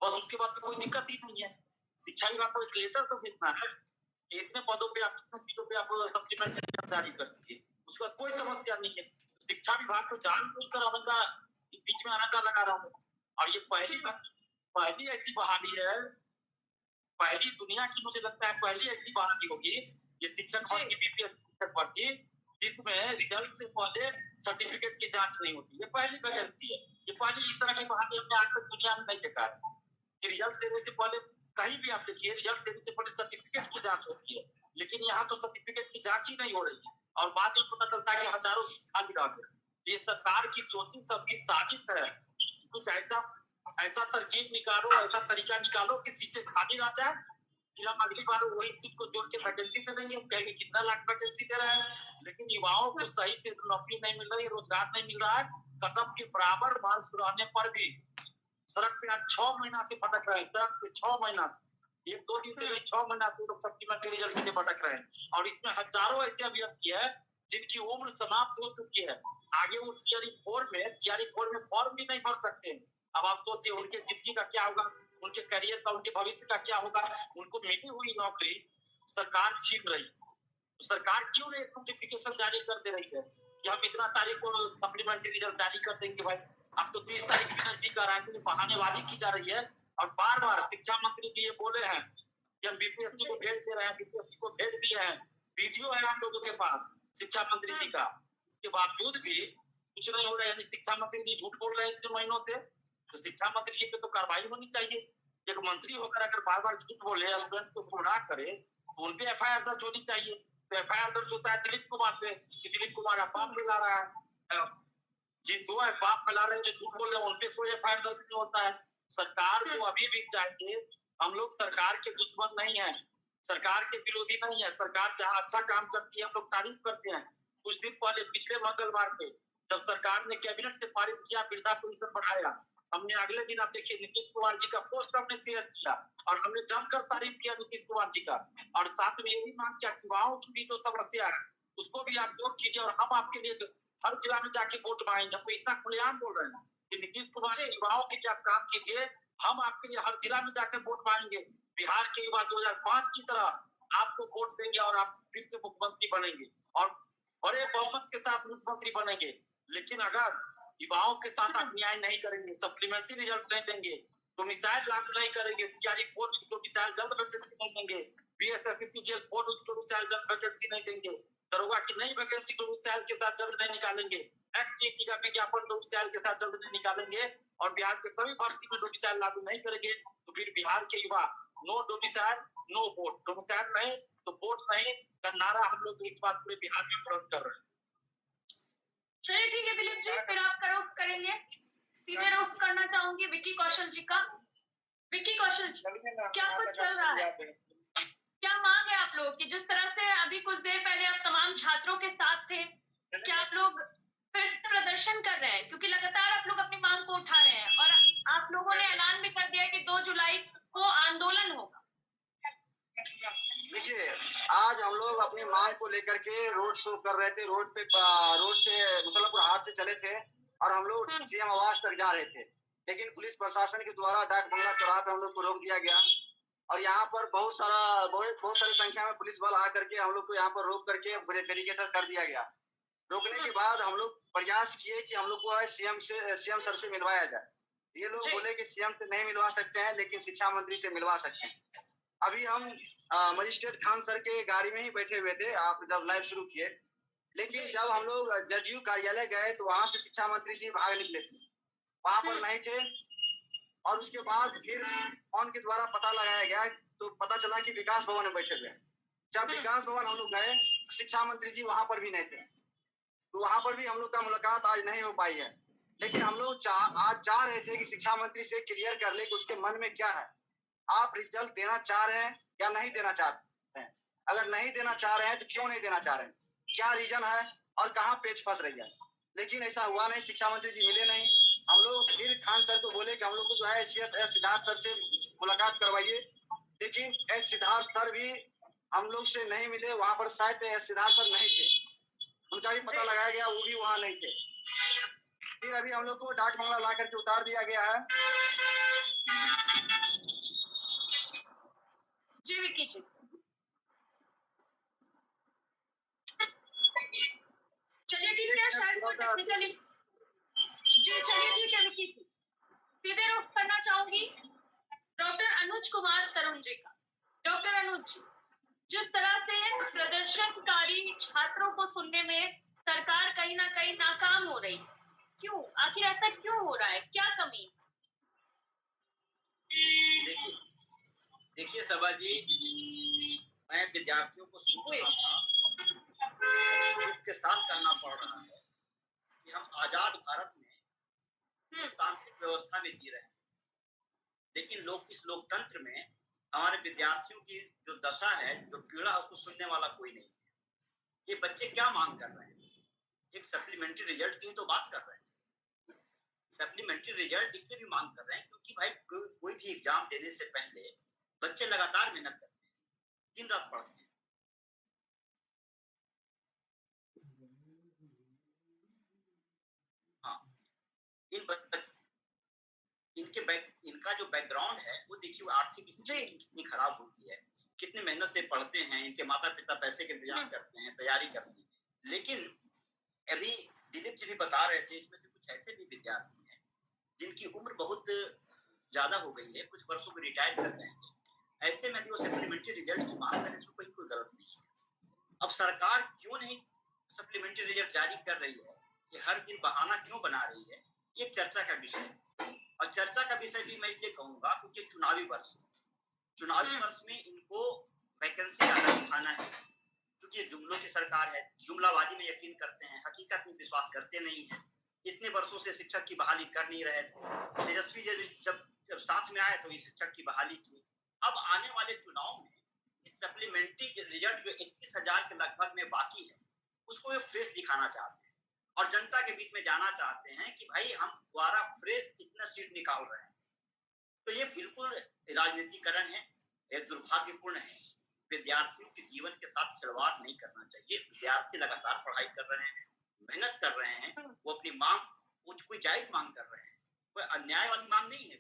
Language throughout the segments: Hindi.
बस उसके बाद तो कोई दिक्कत ही नहीं है। शिक्षा विभाग को एक लेटर तो भेजना है, इतने पदों पे आप, इतने सीटों पे आप सप्लीमेंट्री जारी कर दीजिए, उसके बाद कोई समस्या नहीं है। शिक्षा विभाग को जानबूझकर अवंगा बीच में अनका लगा रहा हूँ, और ये पहली ऐसी बहाली है, पहली दुनिया की, मुझे लगता है पहली ऐसी बहाली होगी ये शिक्षक और की बीपीएस शिक्षक भर्ती जिसमें रिजल्ट से पहले सर्टिफिकेट की जांच नहीं होती। ये पहली वैकेंसी है, ये पहली इस तरह की बहाली हमने आज तक दुनिया में नहीं देखा है कि रिजल्ट देने से पहले, कहीं भी आप देखिए रिजल्ट देने से पहले सर्टिफिकेट की जांच होती है, लेकिन यहाँ तो सर्टिफिकेट की जांच ही नहीं हो रही है और बाद में पता चलता है कि हजारों सीट खाली रह गए। ये सरकार की सोची सबकी साजिश है, कुछ ऐसा तरकीब निकालो, ऐसा तरीका निकालो कि सीटें खाली रह जाए, फिर हम अगली बार वही सीट को जोड़ के वैकेंसी दे देंगे, हम कहेंगे कितना लाख वैकेंसी दे रहे हैं, लेकिन युवाओं को सही से नौकरी नहीं मिल रही, रोजगार नहीं मिल रहा है, कदम के बराबर मार्क्स रहने पर भी सड़क पे आज 6 महीना से भटक रहे हैं, सड़क पे 6 महीना से, 1-2 दिन से नहीं 6 महीना से लोग सप्लीमेंट्री रिजल्ट के लिए भटक रहे हैं, और इसमें हजारों ऐसे अभ्यर्थी है जिनकी उम्र समाप्त हो चुकी है, आगे वो टीआरई 4 में फॉर्म भी नहीं भर सकते। अब आप सोचिए उनके जिंदगी का क्या होगा, उनके करियर का, उनके भविष्य का क्या होगा, उनको मिली हुई नौकरी सरकार छीन रही है। तो सरकार क्यों नहीं नोटिफिकेशन जारी कर दे रही है कि हम इतना तारीख को सप्लीमेंट्री रिजल्ट जारी कर देंगे भाई, अब तो 30 तारीख भी नजदीक आ रहा है, तो बहानेबाजी की जा रही है। और बार बार शिक्षा मंत्री जी ये बोले हैं कि हम बीपीएससी को भेज दे रहे हैं, बीपीएससी को भेज दिए हैं, वीडियो है आप लोगों के पास शिक्षा मंत्री जी का, इसके बावजूद भी कुछ नहीं हो रहा है, यानी शिक्षा मंत्री जी झूठ बोल रहे हैं इतने महीनों से, तो शिक्षा मंत्री जी पे तो कार्रवाई होनी चाहिए। एक मंत्री होकर अगर बार बार झूठ बोले, स्टूडेंट्स को गुमराह करे, तो उन पे एफआईआर दर्ज होनी चाहिए। तो एफआईआर दर्ज होता है दिलीप कुमार पे कि दिलीप कुमार अफवाह फैला रहा है, जो अफवाह फैला रहे हैं, जो झूठ बोल रहे हैं, उन पे कोई एफआईआर दर्ज नहीं होता है। सरकार को अभी भी चाहिए, हम लोग सरकार के दुश्मन नहीं है, सरकार के विरोधी नहीं है, सरकार जहाँ अच्छा काम करती है हम लोग तारीफ करते हैं। कुछ दिन पहले पिछले मंगलवार को जब सरकार ने कैबिनेट से पारित किया, वृद्धा पेंशन बढ़ाया, हमने अगले दिन आप देखिए नीतीश कुमार जी का पोस्ट हमने शेयर किया और हमने जमकर तारीफ किया नीतीश कुमार जी का, और साथ में यही मांग किया युवाओं की भी जो समस्या है उसको भी आप दूर कीजिए, और हम आपके लिए हर जिला में जाके वोट मांगेंगे। हम इतना खुलेआम बोल रहे हैं कि नीतीश कुमार जी युवाओं के लिए आप काम कीजिए, हम आपके लिए हर जिला में जाकर वोट मांगेंगे। बिहार के युवा 2005 की तरह आपको वोट देंगे और आप फिर से मुख्यमंत्री बनेंगे और बड़े बहुमत के साथ मुख्यमंत्री बनेंगे। लेकिन अगर युवाओं के साथ आप न्याय नहीं करेंगे, सप्लीमेंट्री रिजल्ट नहीं देंगे, तो मिसाइल लागू नहीं करेंगे, टीआरई 4 उसको मिसाइल जल्द वैकेंसी नहीं देंगे, बीएसएफसी जेल 4 उसको मिसाइल जल्द वैकेंसी नहीं देंगे, दरोगा की नई वैकेंसी तो मिसाइल के साथ जल्द नहीं निकालेंगे, एसटीटी का विज्ञापन तो मिसाइल के साथ जल्द नहीं निकालेंगे, और बिहार के सभी भर्ती में डोमिसाइल लागू नहीं करेंगे, तो फिर बिहार के युवा no domicile no vote, domicile नहीं तो वोट नहीं का नारा हम लोग इस बात पूरे बिहार में बुलंद कर रहे हैं। चलिए ठीक है दिलीप जी, फिर आपका रुख करेंगे, सीधे रुख करना चाहूंगी विक्की कौशल जी का। विक्की कौशल जी, क्या कुछ चल रहा है, क्या मांग है आप लोग की? जिस तरह से अभी कुछ देर पहले आप तमाम छात्रों के साथ थे, क्या आप लोग फिर से प्रदर्शन कर रहे हैं? क्योंकि लगातार आप लोग अपनी मांग को उठा रहे हैं और आप लोगों ने ऐलान भी कर दिया कि 2 जुलाई को आंदोलन होगा। देखिए, आज हम लोग अपनी मांग को लेकर के रोड शो कर रहे थे, रोड से मुसल्लमपुर हाट से चले थे और हम लोग सीएम आवास तक जा रहे थे, लेकिन पुलिस प्रशासन के द्वारा डाक बंगला चौराहे पे हम लोग को रोक दिया गया और यहाँ पर बहुत सारी संख्या में पुलिस बल आकर के हम लोग को यहाँ पर रोक करके बैरिकेड कर दिया गया। रोकने के बाद हम लोग प्रयास किए कि हम लोग को सीएम सर से मिलवाया जाए। ये लोग बोले कि सीएम से नहीं मिलवा सकते हैं, लेकिन शिक्षा मंत्री से मिलवा सकते हैं। अभी हम मजिस्ट्रेट खान सर के गाड़ी में ही बैठे हुए थे, आप जब लाइव शुरू किए, लेकिन जब हम लोग जदयू कार्यालय गए तो वहां से शिक्षा मंत्री जी भाग निकले थे, वहां पर नहीं थे। और उसके बाद फिर फोन के द्वारा पता लगाया गया तो पता चला कि विकास भवन में बैठे हुए। जब विकास भवन हम लोग गए, शिक्षा मंत्री जी वहां पर भी नहीं थे, तो वहां पर भी हम लोग का मुलाकात आज नहीं हो पाई है। लेकिन हम लोग आज चाह रहे थे कि शिक्षा मंत्री से क्लियर कर ले कि उसके मन में क्या है, आप रिजल्ट देना चाह रहे हैं या नहीं देना चाहते हैं। अगर नहीं देना चाह रहे हैं तो क्यों नहीं देना चाह रहे हैं, क्या रीजन है और कहाँ पेच फंस रही है। लेकिन ऐसा हुआ नहीं, शिक्षा मंत्री जी मिले नहीं। हम लोग फिर खान सर को बोले कि हम लोग को जो है एस सिद्धार्थ सर से मुलाकात करवाइए, लेकिन एस सिद्धार्थ सर भी हम लोग से नहीं मिले। वहां पर शायद एस सिद्धार्थ सर नहीं थे, उनका भी पता लगाया गया, वो भी वहां नहीं थे। फिर अभी हम लोग को डाक बंगला ला करके उतार दिया गया है। जी चलिए ठीक है, शायद कोई टेक्निकली जी चलिए ठीक है विकी जी, सीधे रुख करना चाहूंगी डॉक्टर अनुज कुमार तरुण जी का। डॉक्टर अनुज जी, जिस तरह से प्रदर्शनकारी छात्रों को सुनने में सरकार कहीं ना कहीं नाकाम हो रही, क्यों, आखिर ऐसा क्यों हो रहा है, क्या कमी? देखिए सभा जी, मैं विद्यार्थियों को सुन रहा था, दुख के साथ कहना पड़ रहा है कि हम आजाद भारत में लोकतांत्रिक व्यवस्था में जी रहे हैं, लेकिन इस लोकतंत्र में हमारे विद्यार्थियों की जो दशा है, जो पीड़ा, उसको सुनने वाला कोई नहीं है। ये बच्चे क्या मांग कर रहे हैं? एक सप्लीमेंट्री रिजल्ट की तो बात कर रहे हैं। सप्लीमेंट्री रिजल्ट इसलिए भी मांग कर रहे हैं क्योंकि भाई कोई भी एग्जाम देने से पहले बच्चे लगातार मेहनत करते हैं, दिन रात पढ़ते हैं। हाँ, इनका जो बैकग्राउंड है वो देखिए, आर्थिक स्थिति कितनी खराब होती है, कितनी मेहनत से पढ़ते हैं, इनके माता पिता पैसे के इंतजाम करते हैं, तैयारी करते हैं। लेकिन अभी दिलीप जी भी बता रहे थे, इसमें से कुछ ऐसे भी विद्यार्थी हैं जिनकी उम्र बहुत ज्यादा हो गई है, कुछ वर्षों में रिटायर कर जाएंगे। ऐसे में भी वो सप्लीमेंट्री रिजल्ट की मांग करें, इसमें कोई गलत नहीं है। अब सरकार क्यों नहीं सप्लीमेंट्री रिजल्ट जारी कर रही है, ये हर दिन बहाना क्यों बना रही है, ये चर्चा का विषय है। और चर्चा का विषय भी मैं इसलिए कहूंगा क्योंकि चुनावी वर्ष में इनको वैकेंसी ज्यादा दिखाना है, क्योंकि जुमलों की सरकार है, जुमलाबाजी में यकीन करते हैं, हकीकत में विश्वास करते नहीं है। इतने वर्षों से शिक्षक की बहाली कर नहीं रहे थे, तेजस्वी जब साथ में आए तो ये शिक्षक की बहाली की। अब आने वाले चुनाव में इस सप्लीमेंट्री रिजल्ट जो 21,000 के लगभग में बाकी है, उसको वे फ्रेश दिखाना चाहते हैं और जनता के बीच में जाना चाहते हैं कि भाई हम दोबारा फ्रेश इतना सीट निकाल रहे हैं। तो ये बिल्कुल राजनीतिकरण है, ये दुर्भाग्यपूर्ण है। विद्यार्थियों के जीवन के साथ खिलवाड़ नहीं करना चाहिए। विद्यार्थी लगातार पढ़ाई कर रहे हैं, मेहनत कर रहे हैं, वो अपनी मांग, कोई जायज मांग कर रहे हैं, कोई अन्याय वाली मांग नहीं है।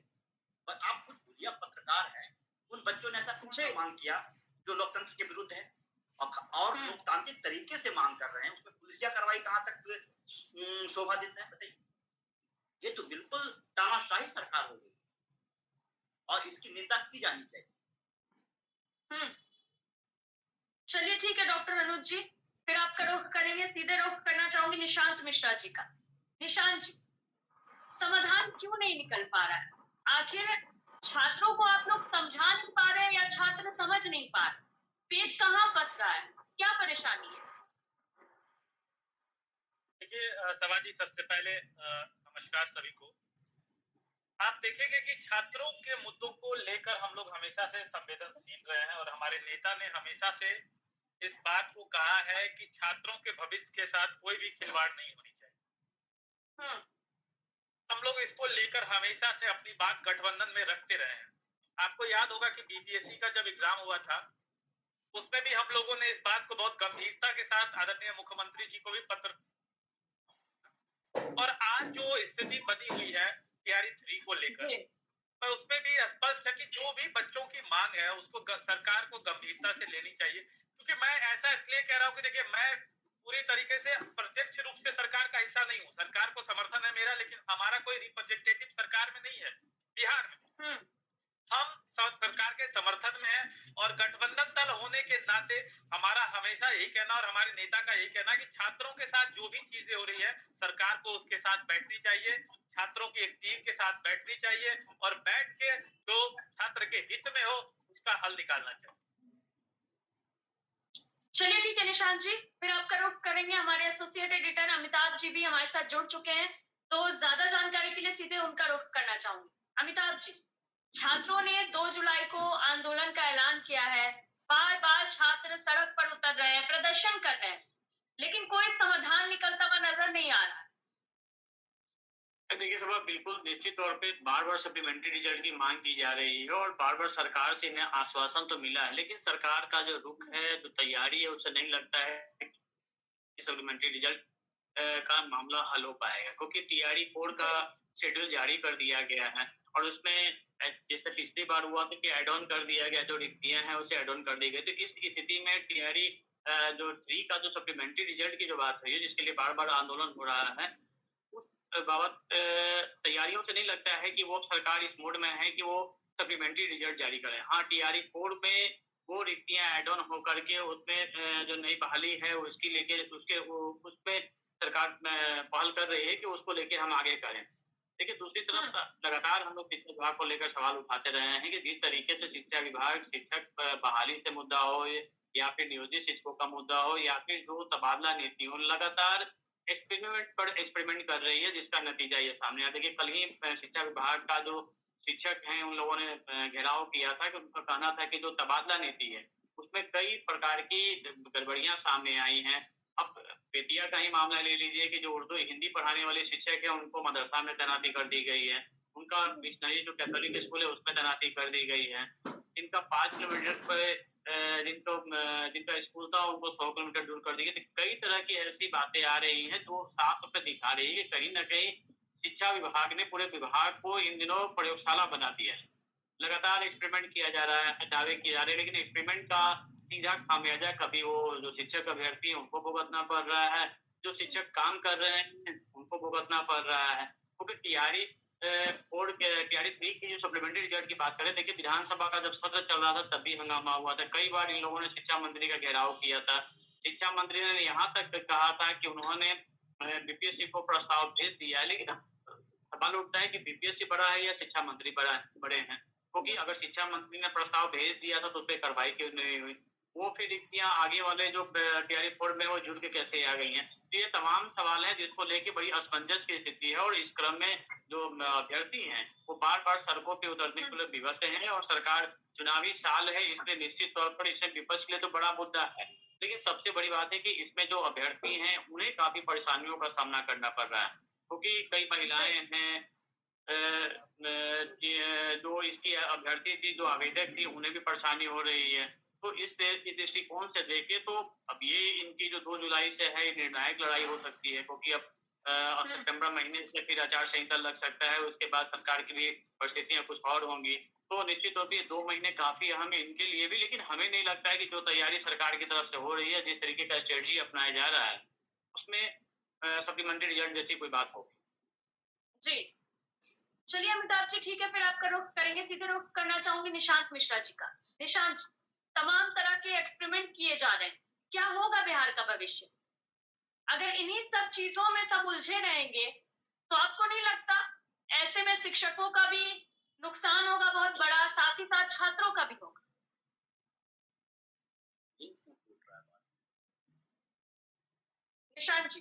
पर आप खुद बोलिए, पत्रकार हैं, उन बच्चों ने ऐसा कुछ मांग किया जो लोकतंत्र के विरुद्ध है और लोकतांत्रिक तरीके से मांग कर रहे हैं, उसमें पुलिसिया कार्रवाई कहां तक शोभा देता है बताइए? ये तो बिल्कुल तानाशाही सरकार हो गई और इसकी निंदा की जानी चाहिए। चलिए ठीक है डॉक्टर अनुज जी, फिर आपका रुख करेंगे, सीधे रुख करना चाहूंगी निशांत मिश्रा जी का। निशांत जी, समाधान क्यों नहीं निकल पा रहा है? आखिर छात्रों को आप लोग समझा नहीं पा रहे हैं या छात्र समझ नहीं पा रहे? पेच कहाँ फंस रहा है, क्या परेशानी है? देखिए सभा जी, सबसे पहले नमस्कार सभी को। आप देखेंगे कि छात्रों के मुद्दों को लेकर हम लोग हमेशा से संवेदनशील रहे हैं और हमारे नेता ने हमेशा से इस बात को कहा है कि छात्रों के भविष्य के साथ कोई भी खिलवाड़ नहीं होनी चाहिए। हम लोग इसको लेकर हमेशा से अपनी बात गठबंधन में रखते रहे हैं। आपको याद होगा कि बीपीएससी का जब एग्जाम हुआ था, उसमें भी हम लोगों ने इस बात को बहुत गंभीरता के साथ आदरणीय मुख्यमंत्री जी को भी पत्र, और आज जो स्थिति बनी हुई है तैयारी 3 को लेकर, पर उसमें भी स्पष्ट है कि जो भी बच्चों की मांग है उसको सरकार को गंभीरता से लेनी चाहिए। क्योंकि मैं ऐसा इसलिए कह रहा हूँ कि देखिए, मैं पूरी तरीके से प्रत्यक्ष रूप से सरकार का हिस्सा नहीं हूँ, सरकार को समर्थन है मेरा, लेकिन हमारा कोई रिप्रेजेंटेटिव सरकार में नहीं है बिहार में। हम सरकार के समर्थन में है और गठबंधन दल होने के नाते हमारा हमेशा यही कहना और हमारे नेता का यही कहना कि छात्रों के साथ जो भी चीजें हो रही है, सरकार को उसके साथ बैठनी चाहिए, छात्रों की एक टीम के साथ बैठनी चाहिए और बैठ के जो छात्र के हित में हो उसका हल निकालना चाहिए। चलिए ठीक है निशांत जी, फिर आपका रुख करेंगे, हमारे एसोसिएट एडिटर अमिताभ जी भी हमारे साथ जुड़ चुके हैं, तो ज्यादा जानकारी के लिए सीधे उनका रुख करना चाहूंगी। अमिताभ जी, छात्रों ने 2 जुलाई को आंदोलन का ऐलान किया है, बार बार छात्र सड़क पर उतर रहे हैं, प्रदर्शन कर रहे हैं, लेकिन कोई समाधान निकलता हुआ नजर नहीं आ रहा। देखिए साहब, बिल्कुल निश्चित तौर पे बार बार सप्लीमेंट्री रिजल्ट की मांग की जा रही है और बार बार सरकार से इन्हें आश्वासन तो मिला है, लेकिन सरकार का जो रुख है, जो तैयारी है, उससे नहीं लगता है कि सप्लीमेंट्री रिजल्ट का मामला हल हो पाएगा, क्योंकि टीआरई 4 का शेड्यूल जारी कर दिया गया है और उसमें जैसे पिछली बार हुआ था कि एड ऑन कर दिया गया, जो रिक्तियां हैं उसे एड ऑन कर दी गई। तो इस स्थिति में टीआरई जो 3 का जो सप्लीमेंट्री रिजल्ट की जो बात हुई है, जिसके लिए बार-बार आंदोलन हो रहा है, उस बाबत तैयारियों से नहीं लगता है कि वो सरकार इस मोड में है कि वो सप्लीमेंट्री रिजल्ट जारी करें। हाँ, टीआरई 4 में वो रिक्तियां ऐड ऑन होकर के उसमें जो नई बहाली है उसकी लेके उसमें सरकार पहल कर रही है कि उसको लेके हम आगे करें। देखिए, दूसरी तरफ लगातार हम लोग शिक्षा विभाग को लेकर सवाल उठाते रहे हैं कि जिस तरीके से शिक्षा विभाग शिक्षक बहाली से मुद्दा हो या फिर नियोजित शिक्षकों का मुद्दा हो या फिर जो तबादला नीति हो, लगातार एक्सपेरिमेंट पर एक्सपेरिमेंट कर रही है, जिसका नतीजा ये सामने आया। देखिए, कल ही शिक्षा विभाग का जो शिक्षक हैं उन लोगों ने घेराव किया था कि उनका कहना था कि जो तबादला नीति है उसमें कई प्रकार की गड़बड़ियां सामने आई हैं। अब बेतिया का ही मामला ले लीजिए कि जो उर्दू हिंदी पढ़ाने वाले शिक्षक हैं उनको मदरसा में तैनाती कर दी गई है, उनका मिशनरी जो कैथोलिक स्कूल है उसमें तैनाती कर दी गई है, इनका 5 किलोमीटर पे जिनका स्कूल था उनको 100 किलोमीटर दूर कर दी गई। कई तरह की ऐसी बातें आ रही हैं जो साफ तौर पर दिखा रही है कि कहीं ना कहीं शिक्षा विभाग ने पूरे विभाग को इन दिनों प्रयोगशाला बना दिया है। लगातार एक्सपेरिमेंट किया जा रहा है, दावे किए जा रहे हैं, लेकिन एक्सपेरिमेंट का सीधा खामियाजा कभी वो जो शिक्षक अभ्यर्थी हैं उनको भुगतना पड़ रहा है, जो शिक्षक काम कर रहे हैं उनको भुगतना पड़ रहा है। क्योंकि टीआरई 3 की जो सप्लीमेंट्री रिजल्ट की बात करें, देखिए विधानसभा का जब सत्र चल रहा था तब भी हंगामा हुआ था, कई बार इन लोगों ने शिक्षा मंत्री का घेराव किया था। शिक्षा मंत्री ने यहाँ तक कहा था कि उन्होंने बीपीएससी को प्रस्ताव भेज दिया है, लेकिन सवाल उठता है कि बीपीएससी बड़ा है या शिक्षा मंत्री बड़े हैं, क्योंकि अगर शिक्षा मंत्री ने प्रस्ताव भेज दिया था तो उस पर कार्रवाई क्यों नहीं हुई? वो फिर रिक्तियां आगे वाले जो टीआरई 4 में वो जुड़ के कैसे आ गई हैं? तो ये तमाम सवाल हैं जिसको लेके बड़ी असमंजस की स्थिति है, और इस क्रम में जो अभ्यर्थी हैं वो बार-बार सड़कों पे उतरने के लिए विवश हैं, और सरकार चुनावी साल है इसलिए निश्चित तौर पर इसमें विपक्ष के लिए तो बड़ा मुद्दा है। लेकिन सबसे बड़ी बात है कि इसमें जो अभ्यर्थी हैं उन्हें काफी परेशानियों का सामना करना पड़ रहा है, क्योंकि कई महिलाएं हैं जो इसकी अभ्यर्थी थी, जो आवेदक थी, उन्हें भी परेशानी हो रही है। तो इस दृष्टिकोण से देखें तो अब ये इनकी जो 2 जुलाई से है निर्णायक लड़ाई हो सकती है, क्योंकि अब सितंबर महीने से फिर आचार संहिता लग सकता है, उसके बाद सरकार की भी परिस्थितियां कुछ और होंगी। तो निश्चित तौर पर 2 महीने काफी अहम है इनके लिए भी, लेकिन हमें नहीं लगता है कि जो तैयारी सरकार की तरफ से हो रही है, जिस तरीके का स्ट्रेटजी अपनाया जा रहा है, उसमें सप्लीमेंट्री रिजल्ट जैसी कोई बात होगी। जी, चलिए अमिताभ जी, ठीक है, फिर आपका रुख करेंगे, सीधे रुख करना चाहूंगी निशांत मिश्रा जी का। निशांत जी, तमाम तरह के एक्सपेरिमेंट किए जा रहे हैं, क्या होगा बिहार का भविष्य? अगर इन्हीं सब चीजों में सब उलझे रहेंगे तो आपको नहीं लगता ऐसे में शिक्षकों का भी नुकसान होगा बहुत बड़ा, साथ ही साथ छात्रों का भी होगा? निशांत जी।